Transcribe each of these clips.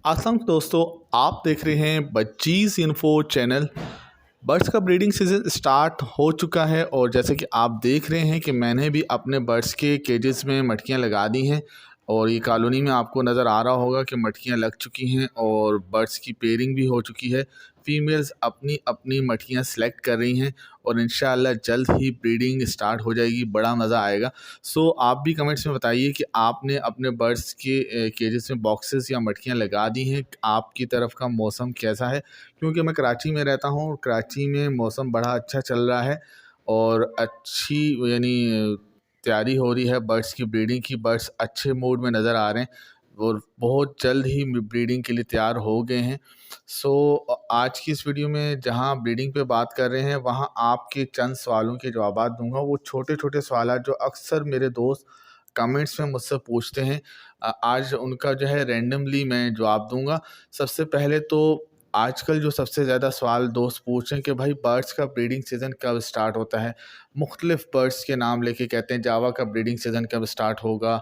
अस्सलाम दोस्तों, आप देख रहे हैं बच्चीज़ इन्फो चैनल। बर्ड्स का ब्रीडिंग सीज़न स्टार्ट हो चुका है और जैसे कि आप देख रहे हैं कि मैंने भी अपने बर्ड्स के केजेस में मटकियां लगा दी हैं और ये कॉलोनी में आपको नज़र आ रहा होगा कि मटकियां लग चुकी हैं और बर्ड्स की पेयरिंग भी हो चुकी है। फीमेल्स अपनी अपनी मटकियां सेलेक्ट कर रही हैं और इंशाल्लाह जल्द ही ब्रीडिंग स्टार्ट हो जाएगी, बड़ा मज़ा आएगा। सो आप भी कमेंट्स में बताइए कि आपने अपने बर्ड्स के केजेस में बॉक्सेस या मटकियां लगा दी हैं। आपकी तरफ का मौसम कैसा है? क्योंकि मैं कराची में रहता हूँ और कराची में मौसम बड़ा अच्छा चल रहा है और अच्छी यानी तैयारी हो रही है बर्ड्स की ब्रीडिंग की। बर्ड्स अच्छे मूड में नज़र आ रहे हैं और बहुत जल्द ही ब्रीडिंग के लिए तैयार हो गए हैं। सो आज की इस वीडियो में जहां ब्रीडिंग पे बात कर रहे हैं वहां आपके चंद सवालों के जवाब दूंगा। वो छोटे छोटे सवाल जो अक्सर मेरे दोस्त कमेंट्स में मुझसे पूछते हैं, आज उनका जो है रैंडमली मैं जवाब दूंगा। सबसे पहले तो आजकल जो सबसे ज़्यादा सवाल दोस्त पूछ रहे हैं कि भाई बर्ड्स का ब्रीडिंग सीज़न कब स्टार्ट होता है। मुख्तलिफ बर्ड्स के नाम लेके कहते हैं जावा का ब्रीडिंग सीज़न कब स्टार्ट होगा,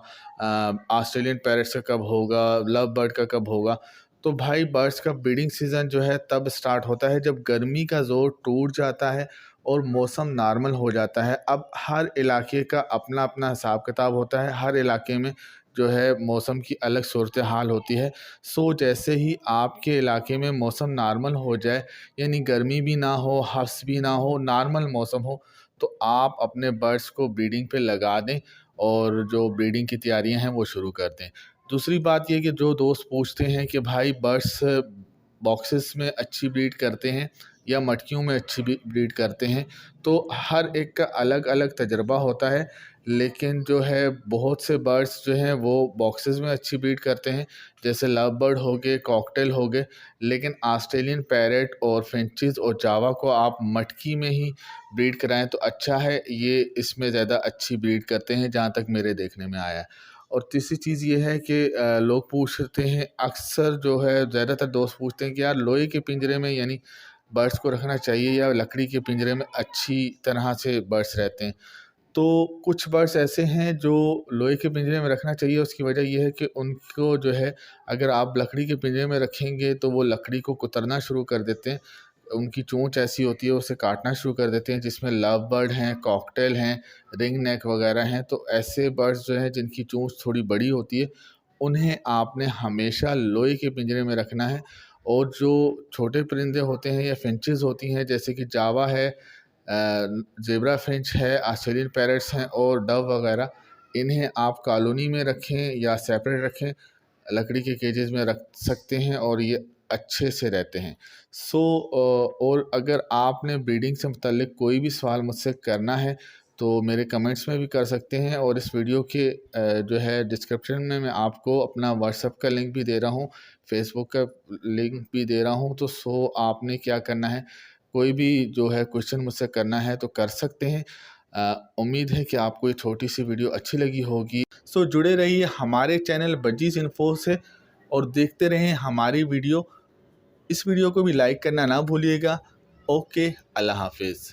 ऑस्ट्रेलियन पैरट्स का कब होगा, लव बर्ड का कब होगा। तो भाई बर्ड्स का ब्रीडिंग सीज़न जो है तब स्टार्ट होता है जब गर्मी का ज़ोर टूट जाता है और मौसम नॉर्मल हो जाता है। अब हर इलाके का अपना अपना हिसाब किताब होता है, हर इलाके में जो है मौसम की अलग सूरत हाल होती है। सो जैसे ही आपके इलाके में मौसम नॉर्मल हो जाए, यानी गर्मी भी ना हो, हब्स भी ना हो, नॉर्मल मौसम हो, तो आप अपने बर्ड्स को ब्रीडिंग पे लगा दें और जो ब्रीडिंग की तैयारियां हैं वो शुरू कर दें। दूसरी बात ये कि जो दोस्त पूछते हैं कि भाई बर्ड्स बॉक्सेस में अच्छी ब्रीड करते हैं या मटकियों में अच्छी ब्रीड करते हैं, तो हर एक का अलग अलग तजर्बा होता है। लेकिन जो है बहुत से बर्ड्स जो हैं वो बॉक्सेस में अच्छी ब्रीड करते हैं, जैसे लव बर्ड हो गए, कॉकटेल हो गए। लेकिन ऑस्ट्रेलियन पैरेट और फिंचेस और जावा को आप मटकी में ही ब्रीड कराएं तो अच्छा है। ये इसमें ज़्यादा अच्छी ब्रीड करते हैं जहाँ तक मेरे देखने में आया है। और तीसरी चीज़ ये है कि लोग पूछते हैं, अक्सर जो है ज़्यादातर दोस्त पूछते हैं कि यार लोहे के पिंजरे में यानी बर्ड्स को रखना चाहिए या लकड़ी के पिंजरे में अच्छी तरह से बर्ड्स रहते हैं। तो कुछ बर्ड्स ऐसे हैं जो लोहे के पिंजरे में रखना चाहिए। उसकी वजह ये है कि उनको जो है अगर आप लकड़ी के पिंजरे में रखेंगे तो वो लकड़ी को कुतरना शुरू कर देते हैं। उनकी चोंच ऐसी होती है, उसे काटना शुरू कर देते हैं, जिसमें लव बर्ड हैं, कॉकटेल हैं, रिंग नेक वगैरह हैं। तो ऐसे बर्ड्स जो हैं जिनकी चोंच थोड़ी बड़ी होती है, उन्हें आपने हमेशा लोहे के पिंजरे में रखना है। और जो छोटे परिंदे होते हैं या फिंचेस होती हैं, जैसे कि जावा है, ज़ेब्रा फिंच है, ऑस्ट्रेलियन पैरट्स हैं और डव वगैरह, इन्हें आप कॉलोनी में रखें या सेपरेट रखें, लकड़ी के केजेस में रख सकते हैं और ये अच्छे से रहते हैं। सो और अगर आपने ब्रीडिंग से मुतल्लिक कोई भी सवाल मुझसे करना है तो मेरे कमेंट्स में भी कर सकते हैं। और इस वीडियो के जो है डिस्क्रिप्शन में मैं आपको अपना व्हाट्सएप का लिंक भी दे रहा हूँ, फेसबुक का लिंक भी दे रहा हूँ। तो सो आपने क्या करना है, कोई भी जो है क्वेश्चन मुझसे करना है तो कर सकते हैं। उम्मीद है कि आपको ये छोटी सी वीडियो अच्छी लगी होगी। सो जुड़े रहिए हमारे चैनल बजीज इन्फो से और देखते रहें हमारी वीडियो। इस वीडियो को भी लाइक करना ना भूलिएगा। ओके, अल्लाह हाफिज़।